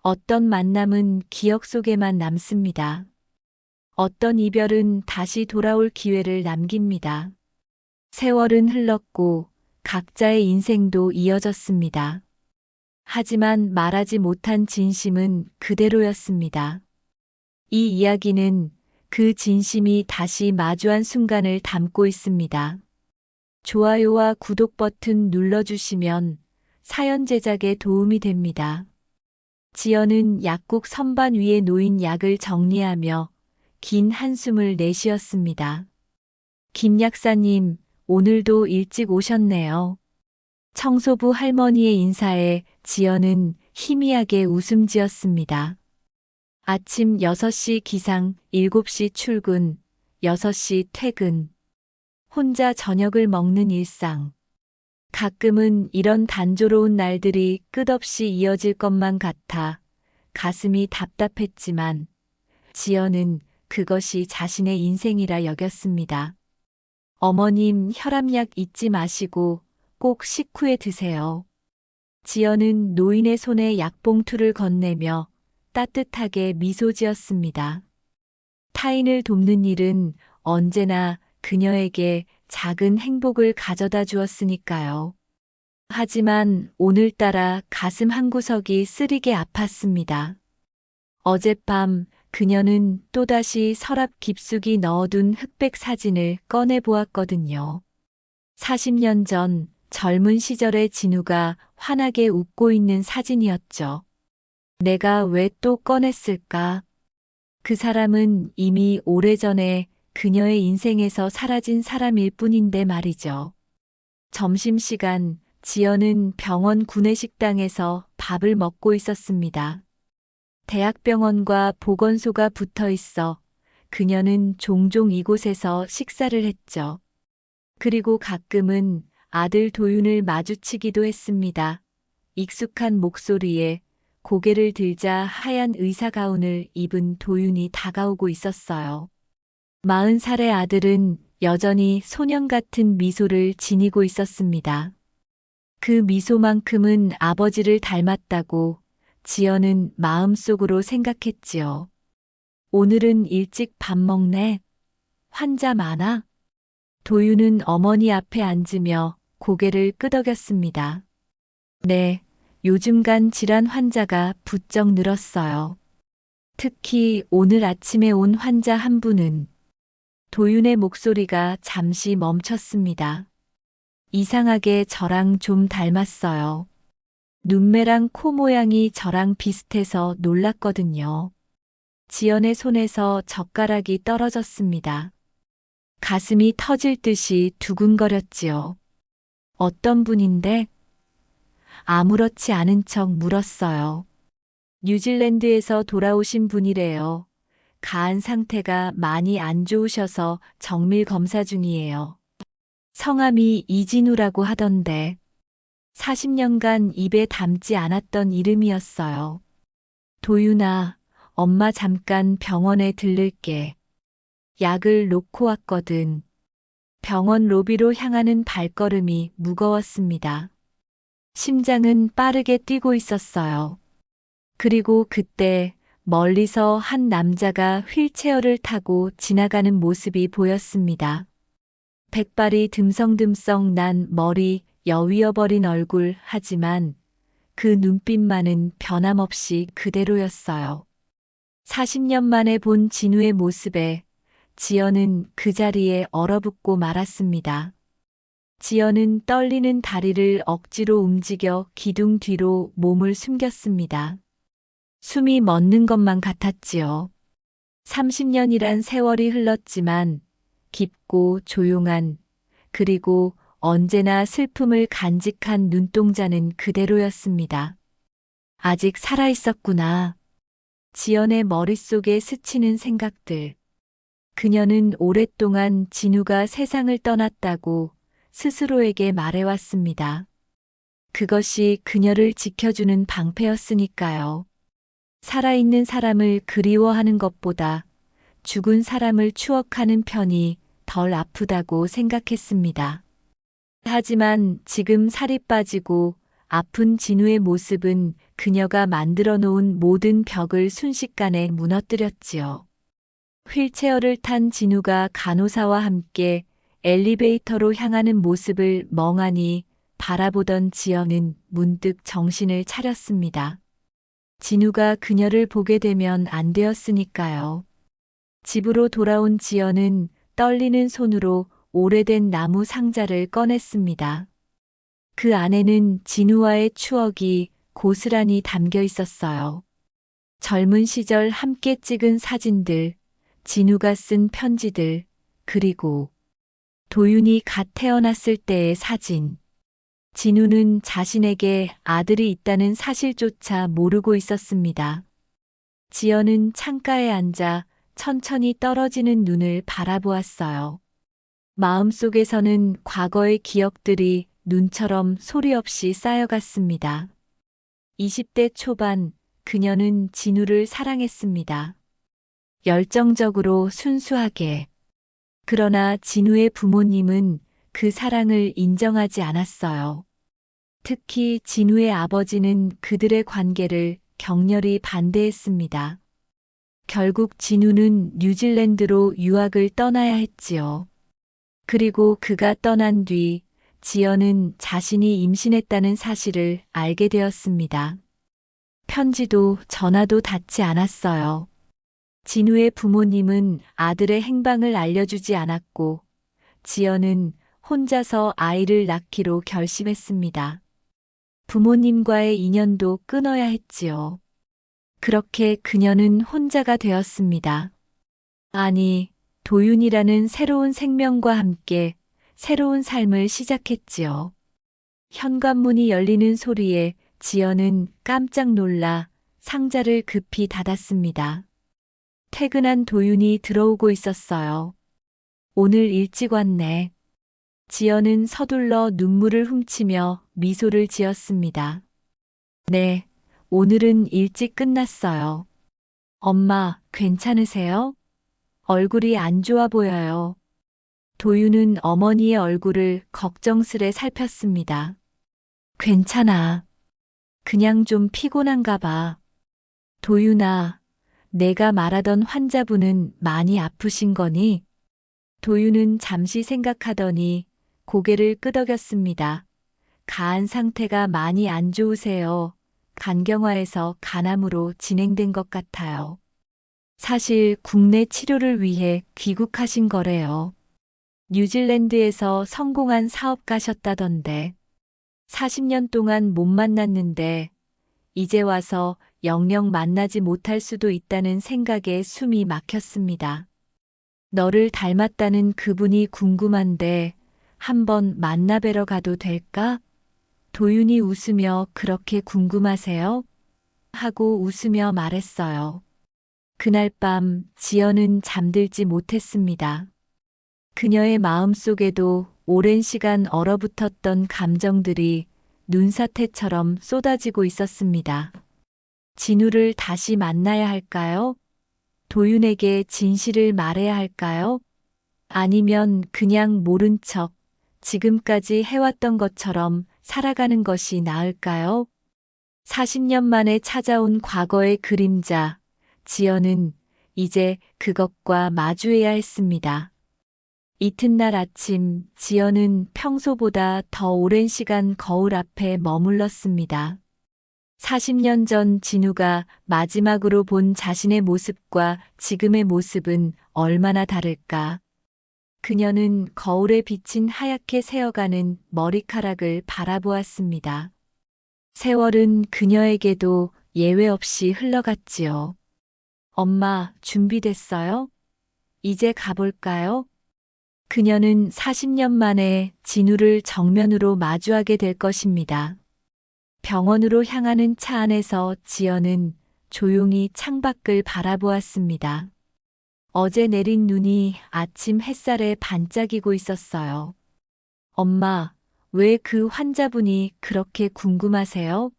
어떤 만남은 기억 속에만 남습니다. 어떤 이별은 다시 돌아올 기회를 남깁니다. 세월은 흘렀고 각자의 인생도 이어졌습니다. 하지만 말하지 못한 진심은 그대로였습니다. 이 이야기는 그 진심이 다시 마주한 순간을 담고 있습니다. 좋아요와 구독 버튼 눌러주시면 사연 제작에 도움이 됩니다. 지연은 약국 선반 위에 놓인 약을 정리하며 긴 한숨을 내쉬었습니다. 김 약사님, 오늘도 일찍 오셨네요. 청소부 할머니의 인사에 지연은 희미하게 웃음 지었습니다. 아침 6시 기상, 7시 출근, 6시 퇴근. 혼자 저녁을 먹는 일상. 가끔은 이런 단조로운 날들이 끝없이 이어질 것만 같아 가슴이 답답했지만 지연은 그것이 자신의 인생이라 여겼습니다. 어머님, 혈압약 잊지 마시고 꼭 식후에 드세요. 지연은 노인의 손에 약봉투를 건네며 따뜻하게 미소 지었습니다. 타인을 돕는 일은 언제나 그녀에게 작은 행복을 가져다 주었으니까요. 하지만 오늘따라 가슴 한구석이 쓰리게 아팠습니다. 어젯밤 그녀는 또다시 서랍 깊숙이 넣어둔 흑백 사진을 꺼내 보았거든요. 40년 전 젊은 시절의 진우가 환하게 웃고 있는 사진이었죠. 내가 왜 또 꺼냈을까? 그 사람은 이미 오래전에 그녀의 인생에서 사라진 사람일 뿐인데 말이죠. 점심시간 지연은 병원 구내식당에서 밥을 먹고 있었습니다. 대학병원과 보건소가 붙어 있어 그녀는 종종 이곳에서 식사를 했죠. 그리고 가끔은 아들 도윤을 마주치기도 했습니다. 익숙한 목소리에 고개를 들자 하얀 의사 가운을 입은 도윤이 다가오고 있었어요. 40살의 아들은 여전히 소년 같은 미소를 지니고 있었습니다. 그 미소만큼은 아버지를 닮았다고 지연은 마음속으로 생각했지요. 오늘은 일찍 밥 먹네. 환자 많아? 도윤은 어머니 앞에 앉으며 고개를 끄덕였습니다. 네, 요즘 간 질환 환자가 부쩍 늘었어요. 특히 오늘 아침에 온 환자 한 분은 도윤의 목소리가 잠시 멈췄습니다. 이상하게 저랑 좀 닮았어요. 눈매랑 코 모양이 저랑 비슷해서 놀랐거든요. 지연의 손에서 젓가락이 떨어졌습니다. 가슴이 터질 듯이 두근거렸지요. 어떤 분인데? 아무렇지 않은 척 물었어요. 뉴질랜드에서 돌아오신 분이래요. 가안 상태가 많이 안 좋으셔서 정밀 검사 중이에요. 성함이 이진우라고 하던데 40년간 입에 담지 않았던 이름이었어요. 도윤아, 엄마 잠깐 병원에 들를게. 약을 놓고 왔거든. 병원 로비로 향하는 발걸음이 무거웠습니다. 심장은 빠르게 뛰고 있었어요. 그리고 그때 멀리서 한 남자가 휠체어를 타고 지나가는 모습이 보였습니다. 백발이 듬성듬성 난 머리, 여위어버린 얼굴, 하지만 그 눈빛만은 변함없이 그대로였어요. 40년 만에 본 진우의 모습에 지연은 그 자리에 얼어붙고 말았습니다. 지연은 떨리는 다리를 억지로 움직여 기둥 뒤로 몸을 숨겼습니다. 숨이 멎는 것만 같았지요. 30년이란 세월이 흘렀지만 깊고 조용한, 그리고 언제나 슬픔을 간직한 눈동자는 그대로였습니다. 아직 살아있었구나. 지연의 머릿속에 스치는 생각들. 그녀는 오랫동안 진우가 세상을 떠났다고 스스로에게 말해왔습니다. 그것이 그녀를 지켜주는 방패였으니까요. 살아있는 사람을 그리워하는 것보다 죽은 사람을 추억하는 편이 덜 아프다고 생각했습니다. 하지만 지금 살이 빠지고 아픈 진우의 모습은 그녀가 만들어 놓은 모든 벽을 순식간에 무너뜨렸지요. 휠체어를 탄 진우가 간호사와 함께 엘리베이터로 향하는 모습을 멍하니 바라보던 지연은 문득 정신을 차렸습니다. 진우가 그녀를 보게 되면 안 되었으니까요. 집으로 돌아온 지연은 떨리는 손으로 오래된 나무 상자를 꺼냈습니다. 그 안에는 진우와의 추억이 고스란히 담겨 있었어요. 젊은 시절 함께 찍은 사진들, 진우가 쓴 편지들, 그리고 도윤이 갓 태어났을 때의 사진. 진우는 자신에게 아들이 있다는 사실조차 모르고 있었습니다. 지연은 창가에 앉아 천천히 떨어지는 눈을 바라보았어요. 마음속에서는 과거의 기억들이 눈처럼 소리 없이 쌓여갔습니다. 20대 초반, 그녀는 진우를 사랑했습니다. 열정적으로 순수하게. 그러나 진우의 부모님은 그 사랑을 인정하지 않았어요. 특히 진우의 아버지는 그들의 관계를 격렬히 반대했습니다. 결국 진우는 뉴질랜드로 유학을 떠나야 했지요. 그리고 그가 떠난 뒤 지연은 자신이 임신했다는 사실을 알게 되었습니다. 편지도 전화도 닿지 않았어요. 진우의 부모님은 아들의 행방을 알려주지 않았고 지연은 혼자서 아이를 낳기로 결심했습니다. 부모님과의 인연도 끊어야 했지요. 그렇게 그녀는 혼자가 되었습니다. 아니, 도윤이라는 새로운 생명과 함께 새로운 삶을 시작했지요. 현관문이 열리는 소리에 지연은 깜짝 놀라 상자를 급히 닫았습니다. 퇴근한 도윤이 들어오고 있었어요. 오늘 일찍 왔네. 지연은 서둘러 눈물을 훔치며 미소를 지었습니다. 네, 오늘은 일찍 끝났어요. 엄마, 괜찮으세요? 얼굴이 안 좋아 보여요. 도윤은 어머니의 얼굴을 걱정스레 살폈습니다. 괜찮아. 그냥 좀 피곤한가 봐. 도윤아, 내가 말하던 환자분은 많이 아프신 거니? 도윤은 잠시 생각하더니 고개를 끄덕였습니다. 가안 상태가 많이 안 좋으세요. 간경화에서 간암으로 진행된 것 같아요. 사실 국내 치료를 위해 귀국하신 거래요. 뉴질랜드에서 성공한 사업가셨다던데 40년 동안 못 만났는데 이제 와서 영영 만나지 못할 수도 있다는 생각에 숨이 막혔습니다. 너를 닮았다는 그분이 궁금한데 한번 만나뵈러 가도 될까? 도윤이 웃으며 그렇게 궁금하세요? 하고 웃으며 말했어요. 그날 밤 지연은 잠들지 못했습니다. 그녀의 마음속에도 오랜 시간 얼어붙었던 감정들이 눈사태처럼 쏟아지고 있었습니다. 진우를 다시 만나야 할까요? 도윤에게 진실을 말해야 할까요? 아니면 그냥 모른 척 지금까지 해왔던 것처럼 살아가는 것이 나을까요? 40년 만에 찾아온 과거의 그림자, 지연은 이제 그것과 마주해야 했습니다. 이튿날 아침, 지연은 평소보다 더 오랜 시간 거울 앞에 머물렀습니다. 40년 전 진우가 마지막으로 본 자신의 모습과 지금의 모습은 얼마나 다를까? 그녀는 거울에 비친 하얗게 새어가는 머리카락을 바라보았습니다. 세월은 그녀에게도 예외 없이 흘러갔지요. 엄마, 준비됐어요? 이제 가볼까요? 그녀는 40년 만에 진우를 정면으로 마주하게 될 것입니다. 병원으로 향하는 차 안에서 지연은 조용히 창밖을 바라보았습니다. 어제 내린 눈이 아침 햇살에 반짝이고 있었어요. 엄마, 왜 그 환자분이 그렇게 궁금하세요?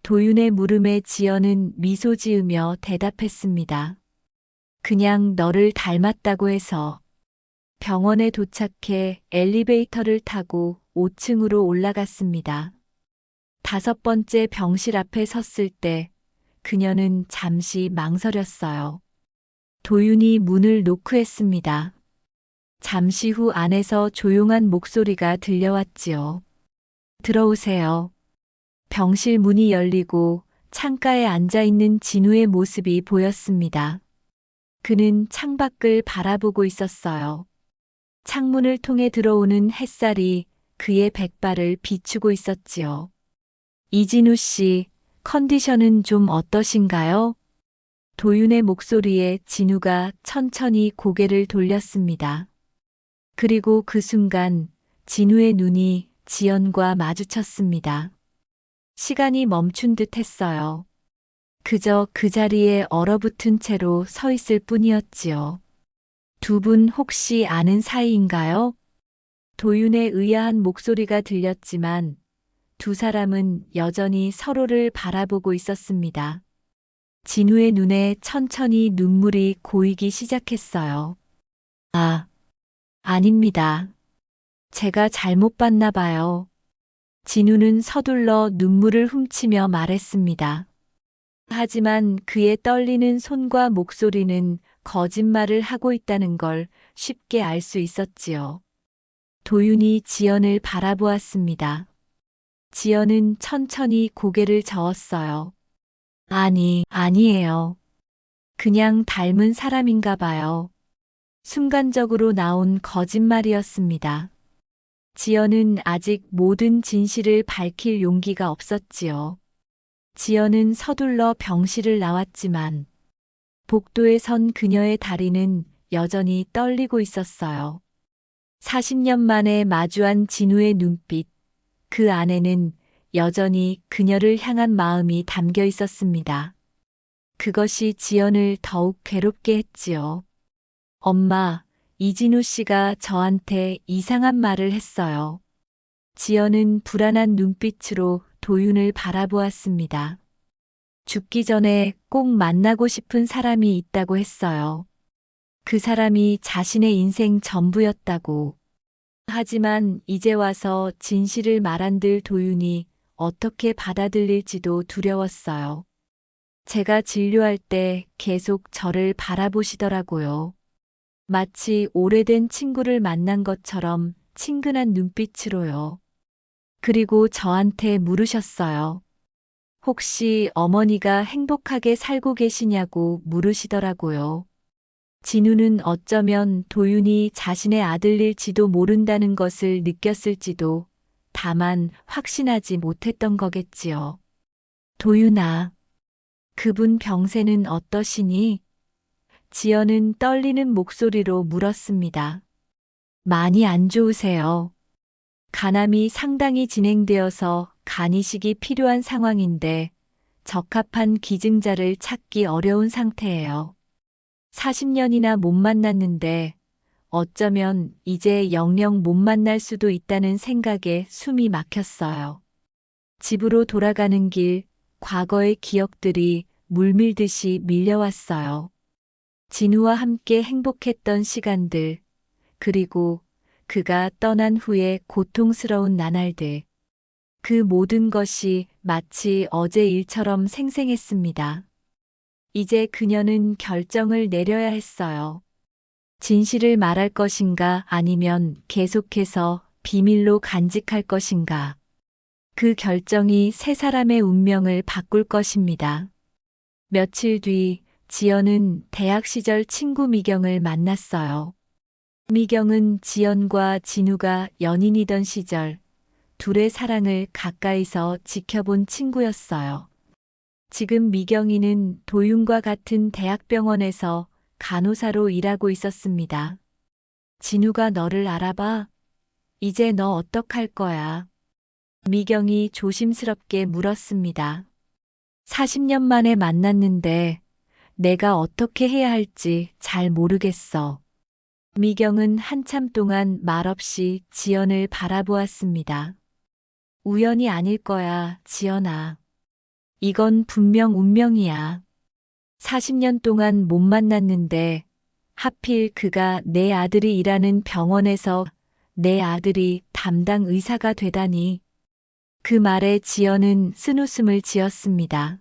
도윤의 물음에 지연은 미소 지으며 대답했습니다. 그냥 너를 닮았다고 해서. 병원에 도착해 엘리베이터를 타고 5층으로 올라갔습니다. 5번째 병실 앞에 섰을 때 그녀는 잠시 망설였어요. 도윤이 문을 노크했습니다. 잠시 후 안에서 조용한 목소리가 들려왔지요. 들어오세요. 병실 문이 열리고 창가에 앉아 있는 진우의 모습이 보였습니다. 그는 창밖을 바라보고 있었어요. 창문을 통해 들어오는 햇살이 그의 백발을 비추고 있었지요. 이진우 씨, 컨디션은 좀 어떠신가요? 도윤의 목소리에 진우가 천천히 고개를 돌렸습니다. 그리고 그 순간 진우의 눈이 지연과 마주쳤습니다. 시간이 멈춘 듯 했어요. 그저 그 자리에 얼어붙은 채로 서 있을 뿐이었지요. 두 분 혹시 아는 사이인가요? 도윤의 의아한 목소리가 들렸지만 두 사람은 여전히 서로를 바라보고 있었습니다. 진우의 눈에 천천히 눈물이 고이기 시작했어요. 아, 아닙니다. 제가 잘못 봤나 봐요. 진우는 서둘러 눈물을 훔치며 말했습니다. 하지만 그의 떨리는 손과 목소리는 거짓말을 하고 있다는 걸 쉽게 알 수 있었지요. 도윤이 지연을 바라보았습니다. 지연은 천천히 고개를 저었어요. 아니에요. 그냥 닮은 사람인가 봐요. 순간적으로 나온 거짓말이었습니다. 지연은 아직 모든 진실을 밝힐 용기가 없었지요. 지연은 서둘러 병실을 나왔지만 복도에 선 그녀의 다리는 여전히 떨리고 있었어요. 40년 만에 마주한 진우의 눈빛, 그 안에는 여전히 그녀를 향한 마음이 담겨 있었습니다. 그것이 지연을 더욱 괴롭게 했지요. 엄마, 이진우 씨가 저한테 이상한 말을 했어요. 지연은 불안한 눈빛으로 도윤을 바라보았습니다. 죽기 전에 꼭 만나고 싶은 사람이 있다고 했어요. 그 사람이 자신의 인생 전부였다고. 하지만 이제 와서 진실을 말한들 도윤이 어떻게 받아들일지도 두려웠어요. 제가 진료할 때 계속 저를 바라보시더라고요. 마치 오래된 친구를 만난 것처럼 친근한 눈빛으로요. 그리고 저한테 물으셨어요. 혹시 어머니가 행복하게 살고 계시냐고 물으시더라고요. 진우는 어쩌면 도윤이 자신의 아들일지도 모른다는 것을 느꼈을지도 다만 확신하지 못했던 거겠지요. 도윤아, 그분 병세는 어떠시니? 지연은 떨리는 목소리로 물었습니다. 많이 안 좋으세요. 간암이 상당히 진행되어서 간이식이 필요한 상황인데 적합한 기증자를 찾기 어려운 상태예요. 40년이나 못 만났는데 어쩌면 이제 영영 못 만날 수도 있다는 생각에 숨이 막혔어요. 집으로 돌아가는 길, 과거의 기억들이 물밀듯이 밀려왔어요. 진우와 함께 행복했던 시간들, 그리고 그가 떠난 후에 고통스러운 나날들. 그 모든 것이 마치 어제 일처럼 생생했습니다. 이제 그녀는 결정을 내려야 했어요. 진실을 말할 것인가 아니면 계속해서 비밀로 간직할 것인가. 그 결정이 세 사람의 운명을 바꿀 것입니다. 며칠 뒤 지연은 대학 시절 친구 미경을 만났어요. 미경은 지연과 진우가 연인이던 시절 둘의 사랑을 가까이서 지켜본 친구였어요. 지금 미경이는 도윤과 같은 대학병원에서 간호사로 일하고 있었습니다. 진우가 너를 알아봐? 이제 너 어떡할 거야? 미경이 조심스럽게 물었습니다. 40년 만에 만났는데 내가 어떻게 해야 할지 잘 모르겠어. 미경은 한참 동안 말없이 지연을 바라보았습니다. 우연이 아닐 거야, 지연아. 이건 분명 운명이야. 40년 동안 못 만났는데 하필 그가 내 아들이 일하는 병원에서 내 아들이 담당 의사가 되다니. 그 말에 지연은 쓴웃음을 지었습니다.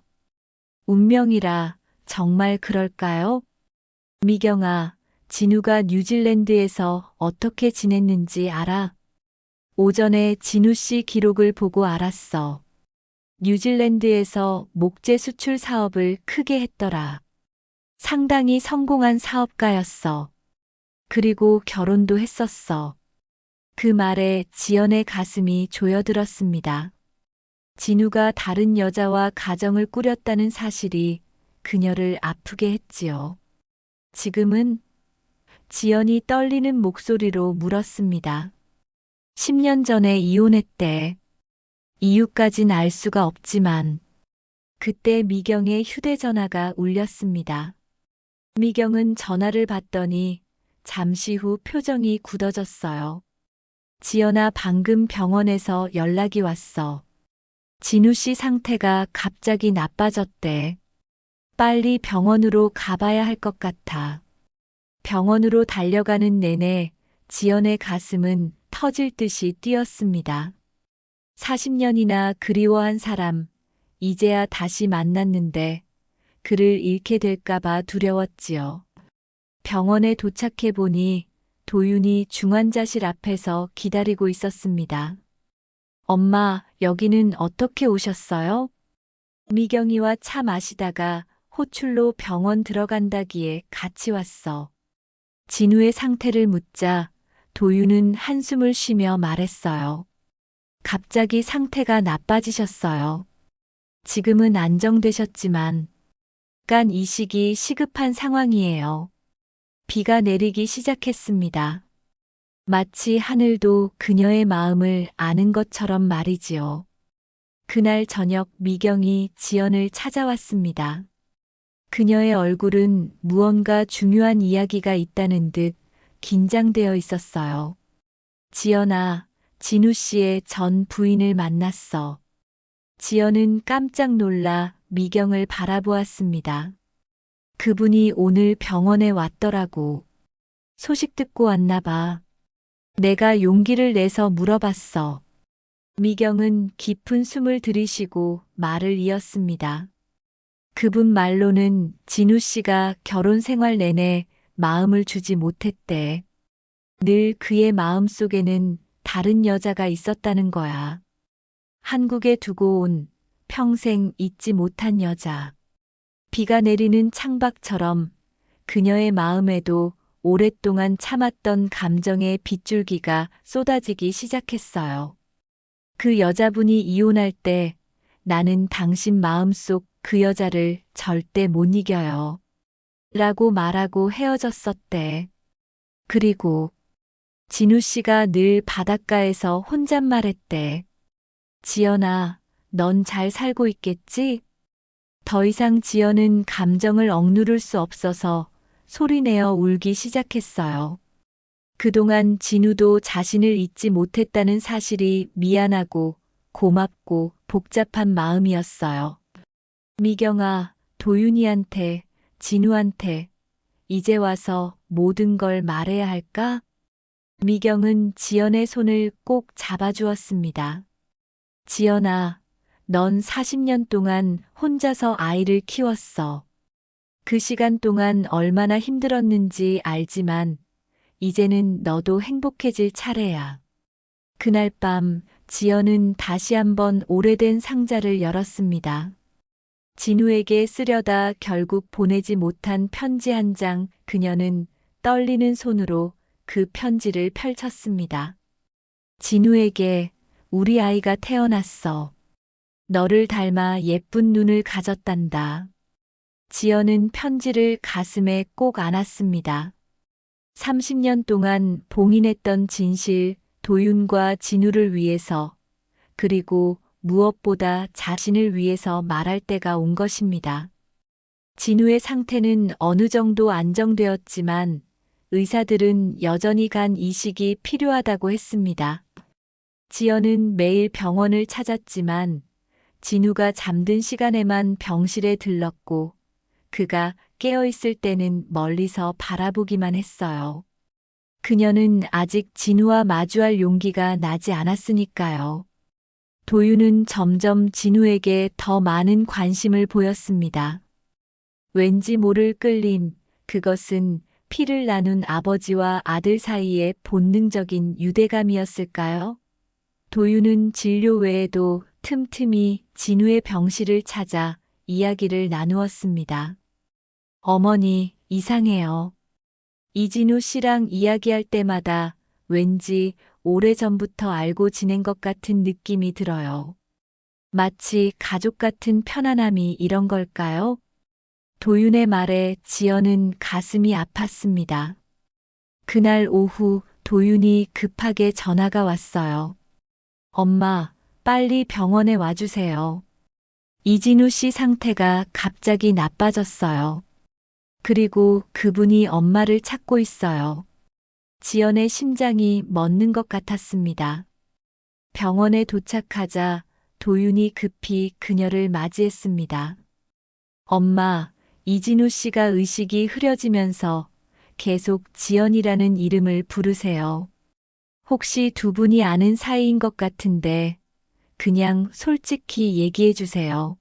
운명이라 정말 그럴까요? 미경아, 진우가 뉴질랜드에서 어떻게 지냈는지 알아? 오전에 진우 씨 기록을 보고 알았어. 뉴질랜드에서 목재 수출 사업을 크게 했더라. 상당히 성공한 사업가였어. 그리고 결혼도 했었어. 그 말에 지연의 가슴이 조여들었습니다. 진우가 다른 여자와 가정을 꾸렸다는 사실이 그녀를 아프게 했지요. 지금은 지연이 떨리는 목소리로 물었습니다. 10년 전에 이혼했대. 이유까진 알 수가 없지만 그때 미경의 휴대전화가 울렸습니다. 미경은 전화를 받더니 잠시 후 표정이 굳어졌어요. 지연아, 방금 병원에서 연락이 왔어. 진우 씨 상태가 갑자기 나빠졌대. 빨리 병원으로 가봐야 할 것 같아. 병원으로 달려가는 내내 지연의 가슴은 터질 듯이 뛰었습니다. 40년이나 그리워한 사람, 이제야 다시 만났는데 그를 잃게 될까봐 두려웠지요. 병원에 도착해 보니 도윤이 중환자실 앞에서 기다리고 있었습니다. 엄마, 여기는 어떻게 오셨어요? 미경이와 차 마시다가 호출로 병원 들어간다기에 같이 왔어. 진우의 상태를 묻자 도윤은 한숨을 쉬며 말했어요. 갑자기 상태가 나빠지셨어요. 지금은 안정되셨지만 약간 이식이 시급한 상황이에요. 비가 내리기 시작했습니다. 마치 하늘도 그녀의 마음을 아는 것처럼 말이지요. 그날 저녁 미경이 지연을 찾아왔습니다. 그녀의 얼굴은 무언가 중요한 이야기가 있다는 듯 긴장되어 있었어요. 지연아, 진우 씨의 전 부인을 만났어. 지연은 깜짝 놀라 미경을 바라보았습니다. 그분이 오늘 병원에 왔더라고. 소식 듣고 왔나 봐. 내가 용기를 내서 물어봤어. 미경은 깊은 숨을 들이쉬고 말을 이었습니다. 그분 말로는 진우 씨가 결혼 생활 내내 마음을 주지 못했대. 늘 그의 마음 속에는 다른 여자가 있었다는 거야. 한국에 두고 온 평생 잊지 못한 여자. 비가 내리는 창밖처럼 그녀의 마음에도 오랫동안 참았던 감정의 빗줄기가 쏟아지기 시작했어요. 그 여자분이 이혼할 때 나는 당신 마음속 그 여자를 절대 못 이겨요. 라고 말하고 헤어졌었대. 그리고 진우 씨가 늘 바닷가에서 혼잣말했대. 지연아, 넌 잘 살고 있겠지? 더 이상 지연은 감정을 억누를 수 없어서 소리내어 울기 시작했어요. 그동안 진우도 자신을 잊지 못했다는 사실이 미안하고 고맙고 복잡한 마음이었어요. 미경아, 도윤이한테, 진우한테 이제 와서 모든 걸 말해야 할까? 미경은 지연의 손을 꼭 잡아주었습니다. 지연아, 넌 40년 동안 혼자서 아이를 키웠어. 그 시간 동안 얼마나 힘들었는지 알지만 이제는 너도 행복해질 차례야. 그날 밤 지연은 다시 한번 오래된 상자를 열었습니다. 진우에게 쓰려다 결국 보내지 못한 편지 한 장, 그녀는 떨리는 손으로 그 편지를 펼쳤습니다. 진우에게 우리 아이가 태어났어. 너를 닮아 예쁜 눈을 가졌단다. 지연은 편지를 가슴에 꼭 안았습니다. 30년 동안 봉인했던 진실, 도윤과 진우를 위해서, 그리고 무엇보다 자신을 위해서 말할 때가 온 것입니다. 진우의 상태는 어느 정도 안정되었지만 의사들은 여전히 간 이식이 필요하다고 했습니다. 지연은 매일 병원을 찾았지만 진우가 잠든 시간에만 병실에 들렀고 그가 깨어있을 때는 멀리서 바라보기만 했어요. 그녀는 아직 진우와 마주할 용기가 나지 않았으니까요. 도윤은 점점 진우에게 더 많은 관심을 보였습니다. 왠지 모를 끌림, 그것은 피를 나눈 아버지와 아들 사이의 본능적인 유대감이었을까요? 도윤은 진료 외에도 틈틈이 진우의 병실을 찾아 이야기를 나누었습니다. 어머니, 이상해요. 이진우 씨랑 이야기할 때마다 왠지 오래전부터 알고 지낸 것 같은 느낌이 들어요. 마치 가족 같은 편안함이 이런 걸까요? 도윤의 말에 지연은 가슴이 아팠습니다. 그날 오후 도윤이 급하게 전화가 왔어요. 엄마, 빨리 병원에 와주세요. 이진우 씨 상태가 갑자기 나빠졌어요. 그리고 그분이 엄마를 찾고 있어요. 지연의 심장이 멎는 것 같았습니다. 병원에 도착하자 도윤이 급히 그녀를 맞이했습니다. 엄마, 이진우 씨가 의식이 흐려지면서 계속 지연이라는 이름을 부르세요. 혹시 두 분이 아는 사이인 것 같은데 그냥 솔직히 얘기해 주세요.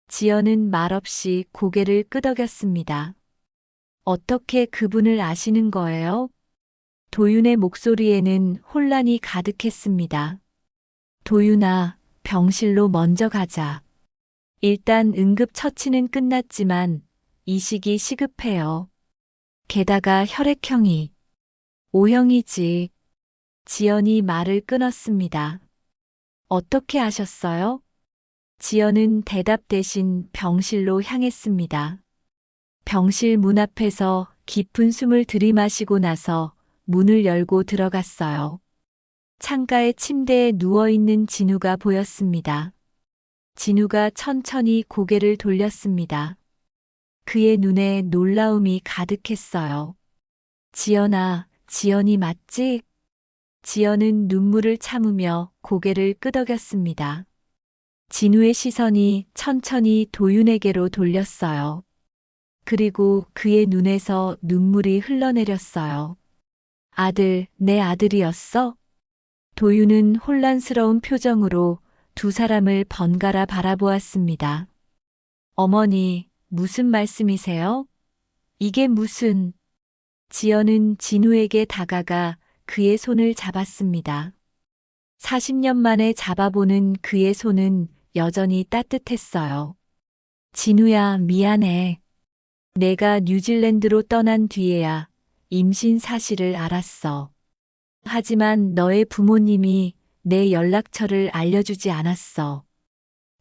지연은 말없이 고개를 끄덕였습니다. 어떻게 그분을 아시는 거예요? 도윤의 목소리에는 혼란이 가득했습니다. 도윤아, 병실로 먼저 가자. 일단 응급처치는 끝났지만 이식이 시급해요. 게다가 혈액형이 O형이지. 지연이 말을 끊었습니다. 어떻게 아셨어요? 지연은 대답 대신 병실로 향했습니다. 병실 문 앞에서 깊은 숨을 들이마시고 나서 문을 열고 들어갔어요. 창가의 침대에 누워있는 진우가 보였습니다. 진우가 천천히 고개를 돌렸습니다. 그의 눈에 놀라움이 가득했어요. 지연아, 지연이 맞지? 지연은 눈물을 참으며 고개를 끄덕였습니다. 진우의 시선이 천천히 도윤에게로 돌렸어요. 그리고 그의 눈에서 눈물이 흘러내렸어요. 아들, 내 아들이었어? 도윤은 혼란스러운 표정으로 두 사람을 번갈아 바라보았습니다. 어머니, 무슨 말씀이세요? 이게 무슨... 지연은 진우에게 다가가 그의 손을 잡았습니다. 40년 만에 잡아보는 그의 손은 여전히 따뜻했어요. 진우야, 미안해. 내가 뉴질랜드로 떠난 뒤에야 임신 사실을 알았어. 하지만 너의 부모님이 내 연락처를 알려주지 않았어.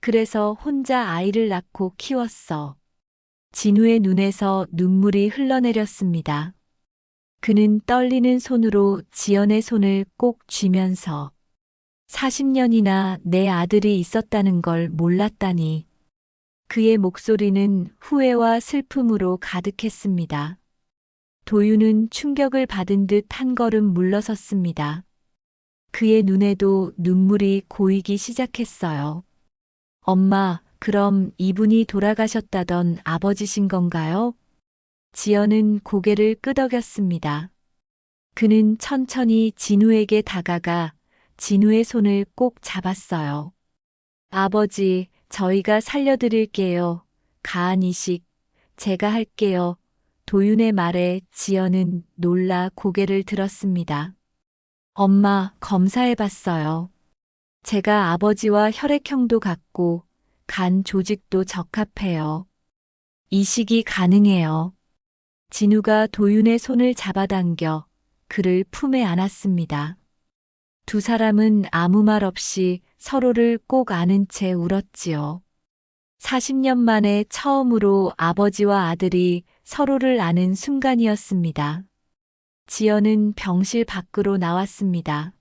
그래서 혼자 아이를 낳고 키웠어. 진우의 눈에서 눈물이 흘러내렸습니다. 그는 떨리는 손으로 지연의 손을 꼭 쥐면서 40년이나 내 아들이 있었다는 걸 몰랐다니. 그의 목소리는 후회와 슬픔으로 가득했습니다. 도윤은 충격을 받은 듯 한 걸음 물러섰습니다. 그의 눈에도 눈물이 고이기 시작했어요. 엄마, 그럼 이분이 돌아가셨다던 아버지신 건가요? 지연은 고개를 끄덕였습니다. 그는 천천히 진우에게 다가가 진우의 손을 꼭 잡았어요. 아버지, 저희가 살려드릴게요. 가한 이식, 제가 할게요. 도윤의 말에 지연은 놀라 고개를 들었습니다. 엄마, 검사해봤어요. 제가 아버지와 혈액형도 같고 간 조직도 적합해요. 이식이 가능해요. 진우가 도윤의 손을 잡아당겨 그를 품에 안았습니다. 두 사람은 아무 말 없이 서로를 꼭 안은 채 울었지요. 40년 만에 처음으로 아버지와 아들이 서로를 아는 순간이었습니다. 지연은 병실 밖으로 나왔습니다.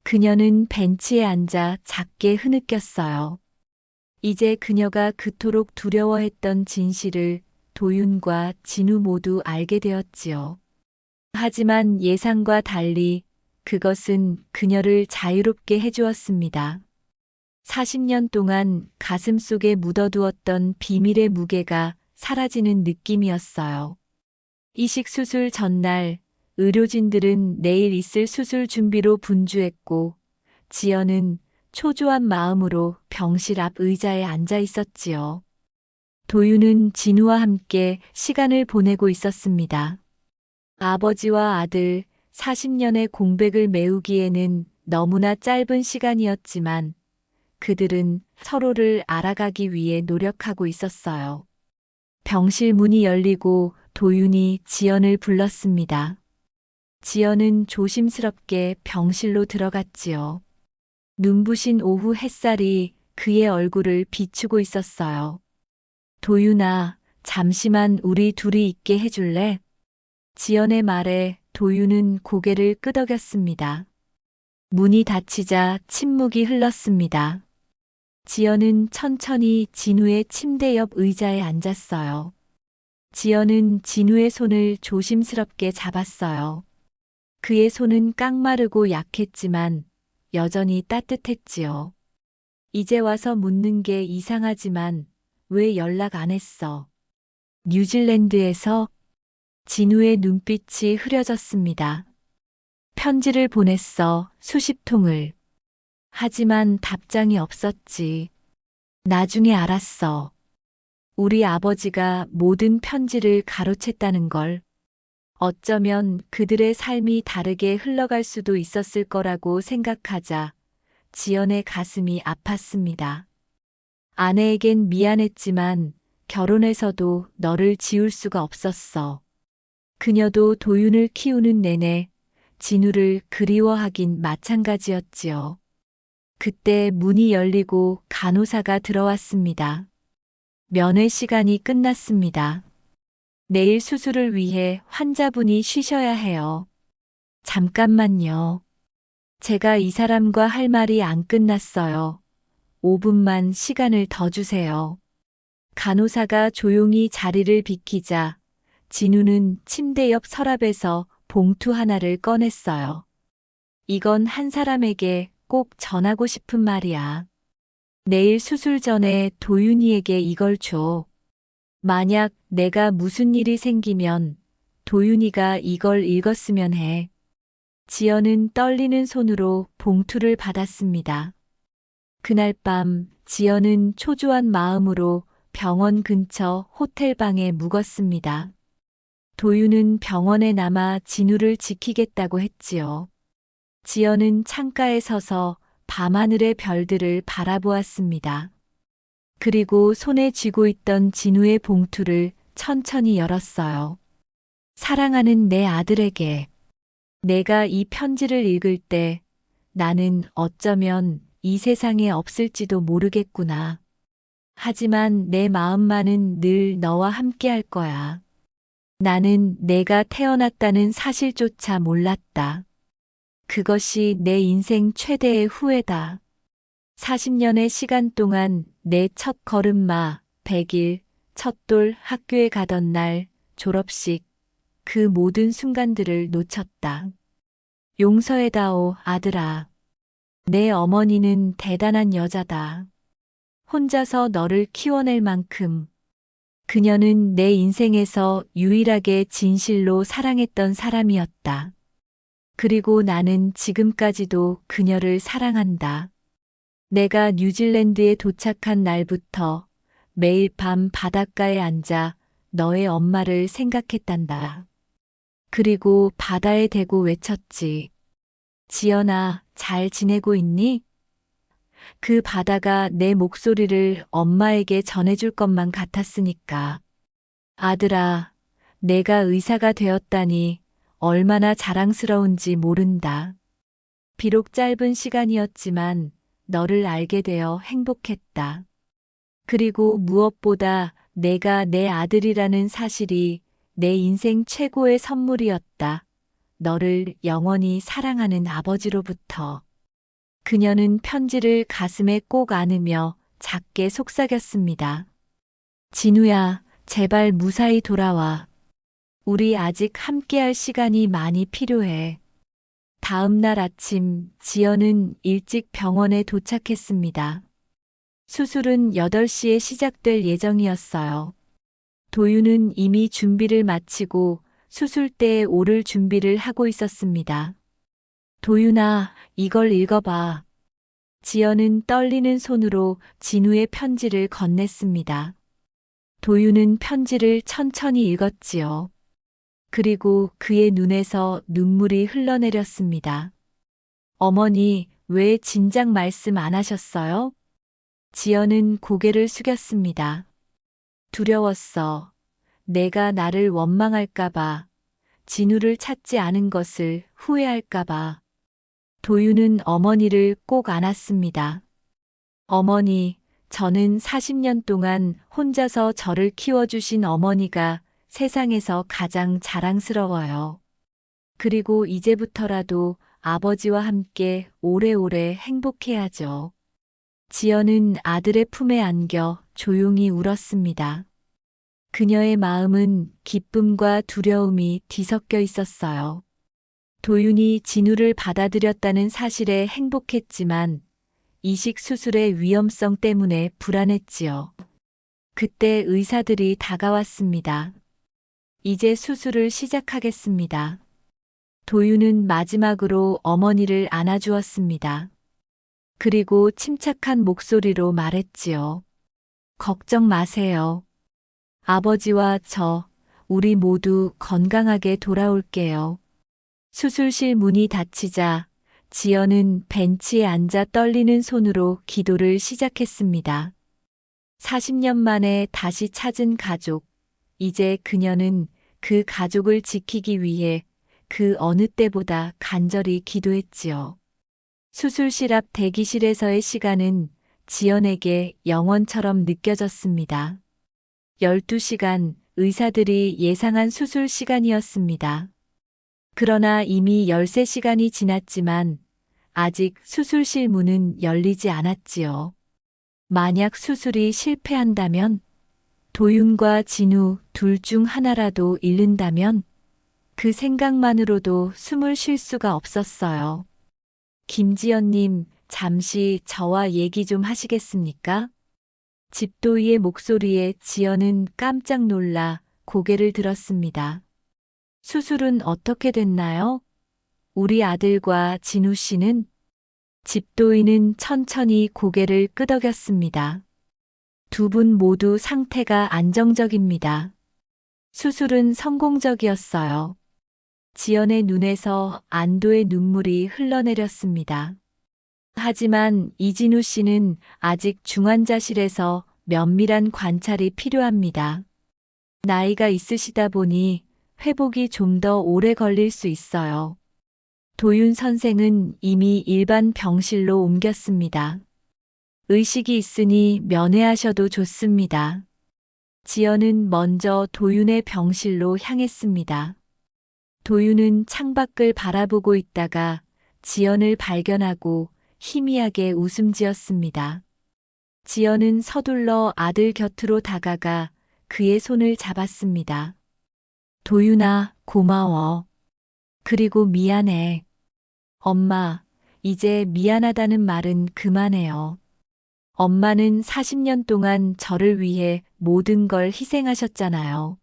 그녀는 벤치에 앉아 작게 흐느꼈어요. 이제 그녀가 그토록 두려워했던 진실을 도윤과 진우 모두 알게 되었지요. 하지만 예상과 달리 그것은 그녀를 자유롭게 해주었습니다. 40년 동안 가슴 속에 묻어두었던 비밀의 무게가 사라지는 느낌이었어요. 이식 수술 전날 의료진들은 내일 있을 수술 준비로 분주했고 지연은 초조한 마음으로 병실 앞 의자에 앉아 있었지요. 도윤은 진우와 함께 시간을 보내고 있었습니다. 아버지와 아들 40년의 공백을 메우기에는 너무나 짧은 시간이었지만 그들은 서로를 알아가기 위해 노력하고 있었어요. 병실 문이 열리고 도윤이 지연을 불렀습니다. 지연은 조심스럽게 병실로 들어갔지요. 눈부신 오후 햇살이 그의 얼굴을 비추고 있었어요. 도윤아, 잠시만 우리 둘이 있게 해줄래? 지연의 말에 도윤은 고개를 끄덕였습니다. 문이 닫히자 침묵이 흘렀습니다. 지연은 천천히 진우의 침대 옆 의자에 앉았어요. 지연은 진우의 손을 조심스럽게 잡았어요. 그의 손은 깡마르고 약했지만 여전히 따뜻했지요. 이제 와서 묻는 게 이상하지만 왜 연락 안 했어? 뉴질랜드에서 진우의 눈빛이 흐려졌습니다. 편지를 보냈어, 수십 통을. 하지만 답장이 없었지. 나중에 알았어. 우리 아버지가 모든 편지를 가로챘다는 걸. 어쩌면 그들의 삶이 다르게 흘러갈 수도 있었을 거라고 생각하자 지연의 가슴이 아팠습니다. 아내에겐 미안했지만 결혼해서도 너를 지울 수가 없었어. 그녀도 도윤을 키우는 내내 진우를 그리워하긴 마찬가지였지요. 그때 문이 열리고 간호사가 들어왔습니다. 면회 시간이 끝났습니다. 내일 수술을 위해 환자분이 쉬셔야 해요. 잠깐만요. 제가 이 사람과 할 말이 안 끝났어요. 5분만 시간을 더 주세요. 간호사가 조용히 자리를 비키자 진우는 침대 옆 서랍에서 봉투 하나를 꺼냈어요. 이건 한 사람에게 꼭 전하고 싶은 말이야. 내일 수술 전에 도윤이에게 이걸 줘. 만약 내가 무슨 일이 생기면 도윤이가 이걸 읽었으면 해. 지연은 떨리는 손으로 봉투를 받았습니다. 그날 밤 지연은 초조한 마음으로 병원 근처 호텔방에 묵었습니다. 도윤은 병원에 남아 진우를 지키겠다고 했지요. 지연은 창가에 서서 밤하늘의 별들을 바라보았습니다. 그리고 손에 쥐고 있던 진우의 봉투를 천천히 열었어요. 사랑하는 내 아들에게. 내가 이 편지를 읽을 때 나는 어쩌면 이 세상에 없을지도 모르겠구나. 하지만 내 마음만은 늘 너와 함께 할 거야. 나는 내가 태어났다는 사실조차 몰랐다. 그것이 내 인생 최대의 후회다. 40년의 시간 동안 내 첫 걸음마, 100일, 첫돌 학교에 가던 날, 졸업식, 그 모든 순간들을 놓쳤다. 용서해다오, 아들아. 내 어머니는 대단한 여자다. 혼자서 너를 키워낼 만큼 그녀는 내 인생에서 유일하게 진실로 사랑했던 사람이었다. 그리고 나는 지금까지도 그녀를 사랑한다. 내가 뉴질랜드에 도착한 날부터 매일 밤 바닷가에 앉아 너의 엄마를 생각했단다. 그리고 바다에 대고 외쳤지. 지연아, 잘 지내고 있니? 그 바다가 내 목소리를 엄마에게 전해줄 것만 같았으니까. 아들아, 내가 의사가 되었다니 얼마나 자랑스러운지 모른다. 비록 짧은 시간이었지만 너를 알게 되어 행복했다. 그리고 무엇보다 내가 내 아들이라는 사실이 내 인생 최고의 선물이었다. 너를 영원히 사랑하는 아버지로부터. 그녀는 편지를 가슴에 꼭 안으며 작게 속삭였습니다. 진우야, 제발 무사히 돌아와. 우리 아직 함께할 시간이 많이 필요해. 다음 날 아침 지연은 일찍 병원에 도착했습니다. 수술은 8시에 시작될 예정이었어요. 도윤은 이미 준비를 마치고 수술대에 오를 준비를 하고 있었습니다. 도윤아, 이걸 읽어봐. 지연은 떨리는 손으로 진우의 편지를 건넸습니다. 도윤은 편지를 천천히 읽었지요. 그리고 그의 눈에서 눈물이 흘러내렸습니다. 어머니, 왜 진작 말씀 안 하셨어요? 지연은 고개를 숙였습니다. 두려웠어. 내가 나를 원망할까봐, 진우를 찾지 않은 것을 후회할까봐. 도윤은 어머니를 꼭 안았습니다. 어머니, 저는 40년 동안 혼자서 저를 키워주신 어머니가 세상에서 가장 자랑스러워요. 그리고 이제부터라도 아버지와 함께 오래오래 행복해야죠. 지연은 아들의 품에 안겨 조용히 울었습니다. 그녀의 마음은 기쁨과 두려움이 뒤섞여 있었어요. 도윤이 진우를 받아들였다는 사실에 행복했지만 이식 수술의 위험성 때문에 불안했지요. 그때 의사들이 다가왔습니다. 이제 수술을 시작하겠습니다. 도윤은 마지막으로 어머니를 안아주었습니다. 그리고 침착한 목소리로 말했지요. 걱정 마세요. 아버지와 저, 우리 모두 건강하게 돌아올게요. 수술실 문이 닫히자 지연은 벤치에 앉아 떨리는 손으로 기도를 시작했습니다. 40년 만에 다시 찾은 가족. 이제 그녀는 그 가족을 지키기 위해 그 어느 때보다 간절히 기도했지요. 수술실 앞 대기실에서의 시간은 지연에게 영원처럼 느껴졌습니다. 12시간, 의사들이 예상한 수술 시간이었습니다. 그러나 이미 13시간이 지났지만 아직 수술실 문은 열리지 않았지요. 만약 수술이 실패한다면, 도윤과 진우 둘 중 하나라도 잃는다면 그 생각만으로도 숨을 쉴 수가 없었어요. 김지연님, 잠시 저와 얘기 좀 하시겠습니까? 집도이의 목소리에 지연은 깜짝 놀라 고개를 들었습니다. 수술은 어떻게 됐나요? 우리 아들과 진우 씨는? 집도이는 천천히 고개를 끄덕였습니다. 두 분 모두 상태가 안정적입니다. 수술은 성공적이었어요. 지연의 눈에서 안도의 눈물이 흘러내렸습니다. 하지만 이진우 씨는 아직 중환자실에서 면밀한 관찰이 필요합니다. 나이가 있으시다 보니 회복이 좀 더 오래 걸릴 수 있어요. 도윤 선생은 이미 일반 병실로 옮겼습니다. 의식이 있으니 면회하셔도 좋습니다. 지연은 먼저 도윤의 병실로 향했습니다. 도윤은 창밖을 바라보고 있다가 지연을 발견하고 희미하게 웃음 지었습니다. 지연은 서둘러 아들 곁으로 다가가 그의 손을 잡았습니다. 도윤아, 고마워. 그리고 미안해. 엄마, 이제 미안하다는 말은 그만해요. 엄마는 40년 동안 저를 위해 모든 걸 희생하셨잖아요.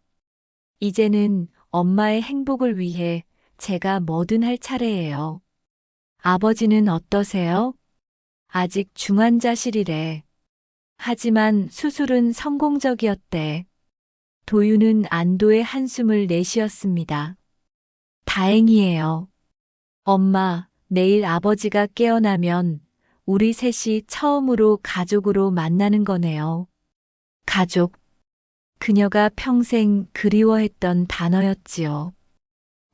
이제는 엄마의 행복을 위해 제가 뭐든 할 차례예요. 아버지는 어떠세요? 아직 중환자실이래. 하지만 수술은 성공적이었대. 도윤은 안도의 한숨을 내쉬었습니다. 다행이에요. 엄마, 내일 아버지가 깨어나면 우리 셋이 처음으로 가족으로 만나는 거네요. 가족. 그녀가 평생 그리워했던 단어였지요.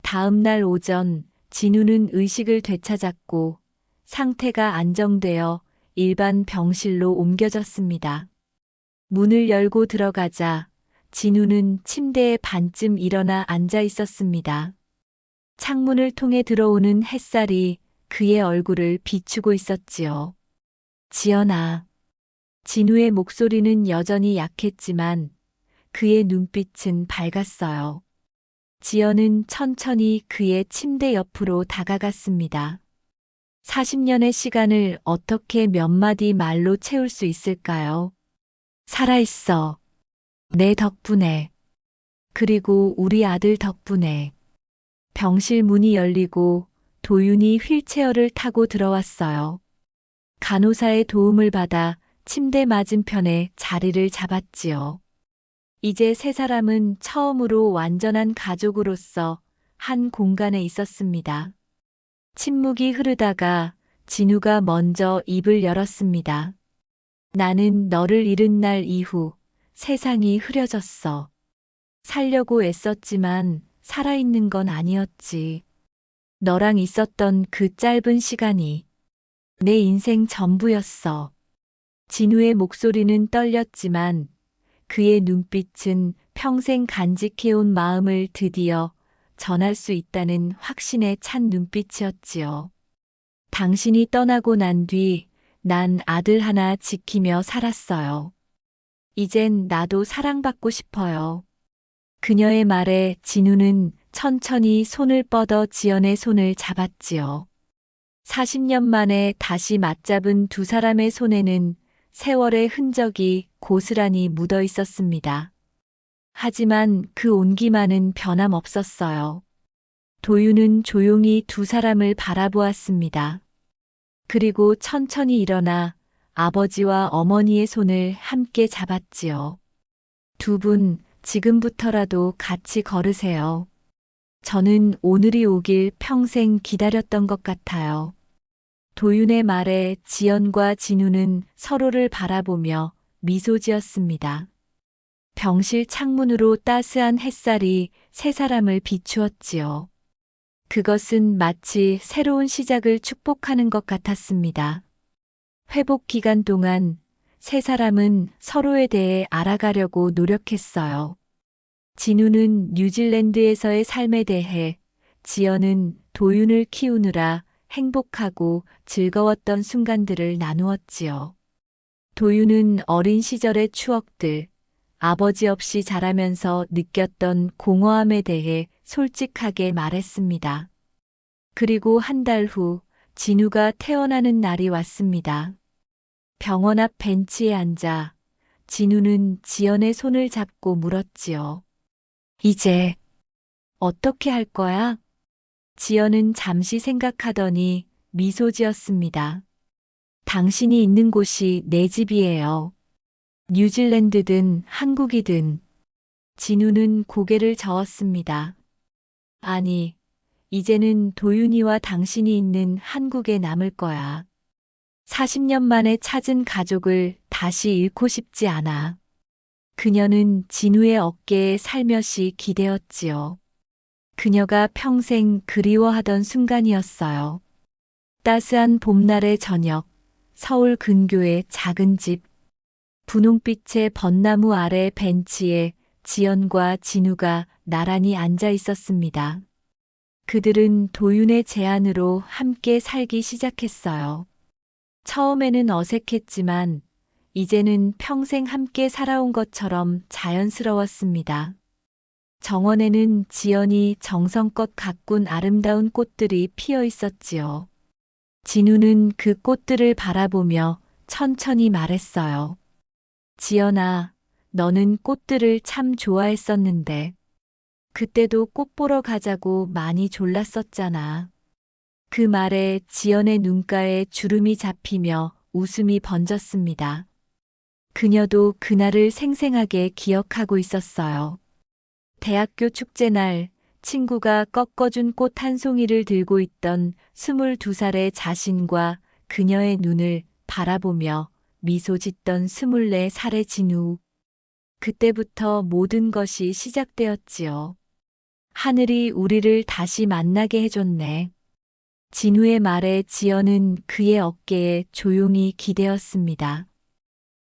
다음 날 오전, 진우는 의식을 되찾았고 상태가 안정되어 일반 병실로 옮겨졌습니다. 문을 열고 들어가자 진우는 침대에 반쯤 일어나 앉아 있었습니다. 창문을 통해 들어오는 햇살이 그의 얼굴을 비추고 있었지요. 지연아. 진우의 목소리는 여전히 약했지만 그의 눈빛은 밝았어요. 지연은 천천히 그의 침대 옆으로 다가갔습니다. 40년의 시간을 어떻게 몇 마디 말로 채울 수 있을까요? 살아있어. 내 덕분에. 그리고 우리 아들 덕분에. 병실 문이 열리고 도윤이 휠체어를 타고 들어왔어요. 간호사의 도움을 받아 침대 맞은편에 자리를 잡았지요. 이제 세 사람은 처음으로 완전한 가족으로서 한 공간에 있었습니다. 침묵이 흐르다가 진우가 먼저 입을 열었습니다. 나는 너를 잃은 날 이후 세상이 흐려졌어. 살려고 애썼지만 살아있는 건 아니었지. 너랑 있었던 그 짧은 시간이 내 인생 전부였어. 진우의 목소리는 떨렸지만 그의 눈빛은 평생 간직해온 마음을 드디어 전할 수 있다는 확신에 찬 눈빛이었지요. 당신이 떠나고 난 뒤 난 아들 하나 지키며 살았어요. 이젠 나도 사랑받고 싶어요. 그녀의 말에 진우는 천천히 손을 뻗어 지연의 손을 잡았지요. 40년 만에 다시 맞잡은 두 사람의 손에는 세월의 흔적이 고스란히 묻어 있었습니다. 하지만 그 온기만은 변함없었어요. 도윤은 조용히 두 사람을 바라보았습니다. 그리고 천천히 일어나 아버지와 어머니의 손을 함께 잡았지요. 두 분, 지금부터라도 같이 걸으세요. 저는 오늘이 오길 평생 기다렸던 것 같아요. 도윤의 말에 지연과 진우는 서로를 바라보며 미소 지었습니다. 병실 창문으로 따스한 햇살이 세 사람을 비추었지요. 그것은 마치 새로운 시작을 축복하는 것 같았습니다. 회복 기간 동안 세 사람은 서로에 대해 알아가려고 노력했어요. 진우는 뉴질랜드에서의 삶에 대해, 지연은 도윤을 키우느라 행복하고 즐거웠던 순간들을 나누었지요. 도윤은 어린 시절의 추억들, 아버지 없이 자라면서 느꼈던 공허함에 대해 솔직하게 말했습니다. 그리고 한 달 후 진우가 태어나는 날이 왔습니다. 병원 앞 벤치에 앉아 진우는 지연의 손을 잡고 물었지요. 이제 어떻게 할 거야? 지연은 잠시 생각하더니 미소 지었습니다. 당신이 있는 곳이 내 집이에요. 뉴질랜드든 한국이든. 진우는 고개를 저었습니다. 아니, 이제는 도윤이와 당신이 있는 한국에 남을 거야. 40년 만에 찾은 가족을 다시 잃고 싶지 않아. 그녀는 진우의 어깨에 살며시 기대었지요. 그녀가 평생 그리워하던 순간이었어요. 따스한 봄날의 저녁, 서울 근교의 작은 집, 분홍빛의 벚나무 아래 벤치에 지연과 진우가 나란히 앉아 있었습니다. 그들은 도윤의 제안으로 함께 살기 시작했어요. 처음에는 어색했지만 이제는 평생 함께 살아온 것처럼 자연스러웠습니다. 정원에는 지연이 정성껏 가꾼 아름다운 꽃들이 피어 있었지요. 진우는 그 꽃들을 바라보며 천천히 말했어요. 지연아, 너는 꽃들을 참 좋아했었는데, 그때도 꽃 보러 가자고 많이 졸랐었잖아. 그 말에 지연의 눈가에 주름이 잡히며 웃음이 번졌습니다. 그녀도 그날을 생생하게 기억하고 있었어요. 대학교 축제날 친구가 꺾어준 꽃 한 송이를 들고 있던 22살의 자신과 그녀의 눈을 바라보며 미소 짓던 24살의 진우. 그때부터 모든 것이 시작되었지요. 하늘이 우리를 다시 만나게 해줬네. 진우의 말에 지연은 그의 어깨에 조용히 기대었습니다.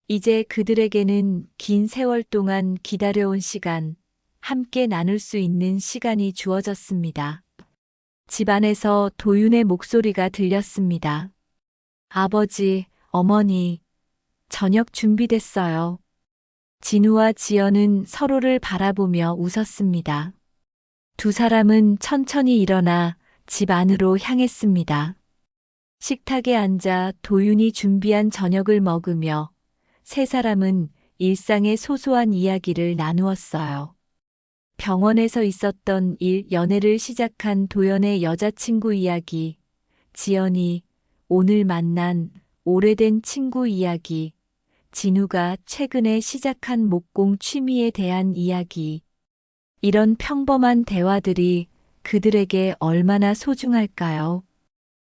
이제 그들에게는 긴 세월 동안 기다려온 시간, 함께 나눌 수 있는 시간이 주어졌습니다. 집안에서 도윤의 목소리가 들렸습니다. 아버지, 어머니, 저녁 준비됐어요. 진우와 지연은 서로를 바라보며 웃었습니다. 두 사람은 천천히 일어나 집 안으로 향했습니다. 식탁에 앉아 도윤이 준비한 저녁을 먹으며 세 사람은 일상의 소소한 이야기를 나누었어요. 병원에서 있었던 일, 연애를 시작한 도연의 여자친구 이야기, 지연이 오늘 만난 오래된 친구 이야기, 진우가 최근에 시작한 목공 취미에 대한 이야기. 이런 평범한 대화들이 그들에게 얼마나 소중할까요?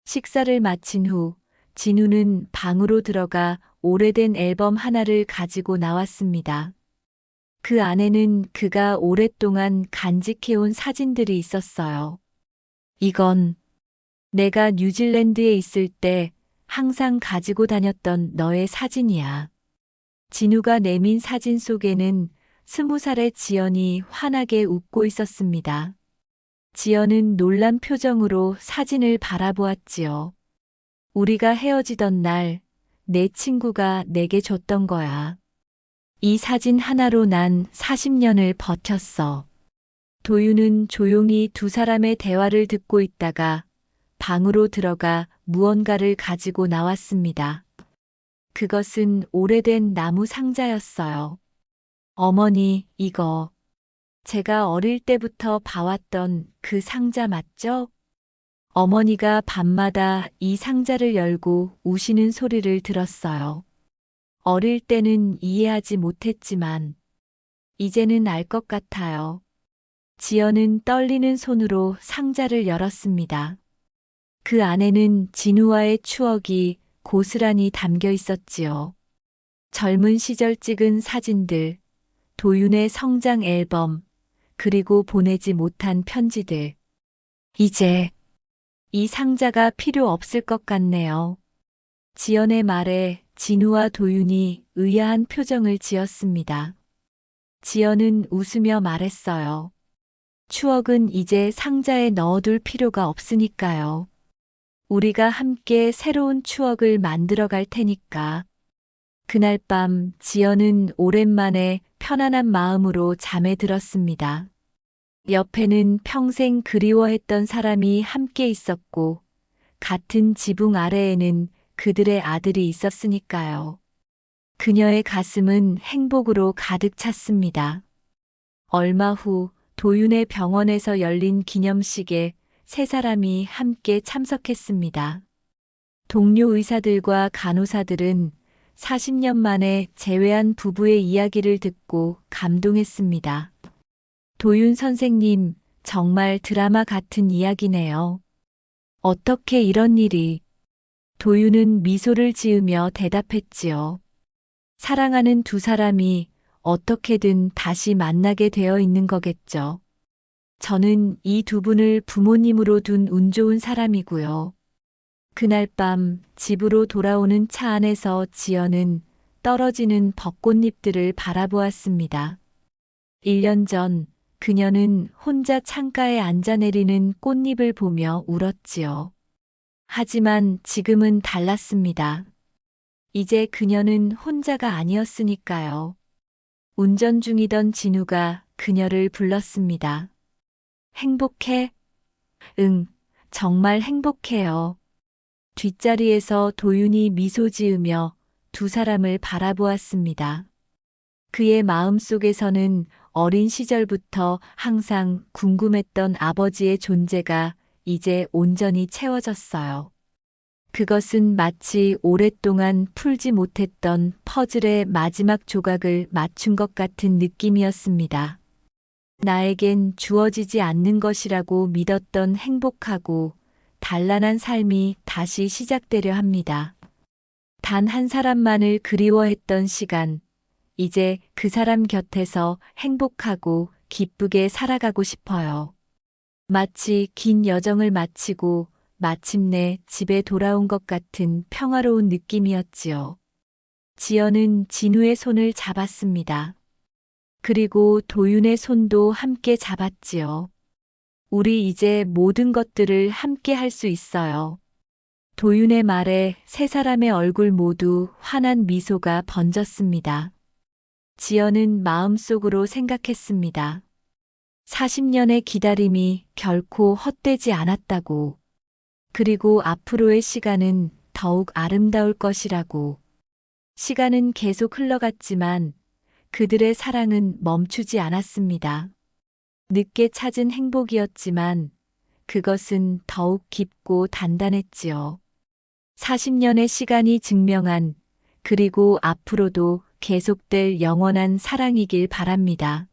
식사를 마친 후 진우는 방으로 들어가 오래된 앨범 하나를 가지고 나왔습니다. 그 안에는 그가 오랫동안 간직해온 사진들이 있었어요. 이건 내가 뉴질랜드에 있을 때 항상 가지고 다녔던 너의 사진이야. 진우가 내민 사진 속에는 20살의 지연이 환하게 웃고 있었습니다. 지연은 놀란 표정으로 사진을 바라보았지요. 우리가 헤어지던 날, 내 친구가 내게 줬던 거야. 이 사진 하나로 난 40년을 버텼어. 도윤은 조용히 두 사람의 대화를 듣고 있다가 방으로 들어가 무언가를 가지고 나왔습니다. 그것은 오래된 나무 상자였어요. 어머니, 이거 제가 어릴 때부터 봐왔던 그 상자 맞죠? 어머니가 밤마다 이 상자를 열고 우시는 소리를 들었어요. 어릴 때는 이해하지 못했지만 이제는 알 것 같아요. 지연은 떨리는 손으로 상자를 열었습니다. 그 안에는 진우와의 추억이 고스란히 담겨 있었지요. 젊은 시절 찍은 사진들, 도윤의 성장 앨범, 그리고 보내지 못한 편지들. 이제 이 상자가 필요 없을 것 같네요. 지연의 말에 진우와 도윤이 의아한 표정을 지었습니다. 지연은 웃으며 말했어요. 추억은 이제 상자에 넣어둘 필요가 없으니까요. 우리가 함께 새로운 추억을 만들어 갈 테니까. 그날 밤 지연은 오랜만에 편안한 마음으로 잠에 들었습니다. 옆에는 평생 그리워했던 사람이 함께 있었고, 같은 지붕 아래에는 그들의 아들이 있었으니까요. 그녀의 가슴은 행복으로 가득 찼습니다. 얼마 후 도윤의 병원에서 열린 기념식에 세 사람이 함께 참석했습니다. 동료 의사들과 간호사들은 40년 만에 재회한 부부의 이야기를 듣고 감동했습니다. 도윤 선생님, 정말 드라마 같은 이야기네요. 어떻게 이런 일이? 도윤은 미소를 지으며 대답했지요. 사랑하는 두 사람이 어떻게든 다시 만나게 되어 있는 거겠죠. 저는 이 두 분을 부모님으로 둔 운 좋은 사람이고요. 그날 밤 집으로 돌아오는 차 안에서 지연은 떨어지는 벚꽃잎들을 바라보았습니다. 1년 전 그녀는 혼자 창가에 앉아 내리는 꽃잎을 보며 울었지요. 하지만 지금은 달랐습니다. 이제 그녀는 혼자가 아니었으니까요. 운전 중이던 진우가 그녀를 불렀습니다. 행복해? 응, 정말 행복해요. 뒷자리에서 도윤이 미소 지으며 두 사람을 바라보았습니다. 그의 마음속에서는 어린 시절부터 항상 궁금했던 아버지의 존재가 이제 온전히 채워졌어요. 그것은 마치 오랫동안 풀지 못했던 퍼즐의 마지막 조각을 맞춘 것 같은 느낌이었습니다. 나에겐 주어지지 않는 것이라고 믿었던 행복하고 단란한 삶이 다시 시작되려 합니다. 단 한 사람만을 그리워했던 시간, 이제 그 사람 곁에서 행복하고 기쁘게 살아가고 싶어요. 마치 긴 여정을 마치고 마침내 집에 돌아온 것 같은 평화로운 느낌이었지요. 지연은 진우의 손을 잡았습니다. 그리고 도윤의 손도 함께 잡았지요. 우리 이제 모든 것들을 함께 할 수 있어요. 도윤의 말에 세 사람의 얼굴 모두 환한 미소가 번졌습니다. 지연은 마음속으로 생각했습니다. 40년의 기다림이 결코 헛되지 않았다고. 그리고 앞으로의 시간은 더욱 아름다울 것이라고. 시간은 계속 흘러갔지만 그들의 사랑은 멈추지 않았습니다. 늦게 찾은 행복이었지만 그것은 더욱 깊고 단단했지요. 40년의 시간이 증명한 그리고 앞으로도 계속될 영원한 사랑이길 바랍니다.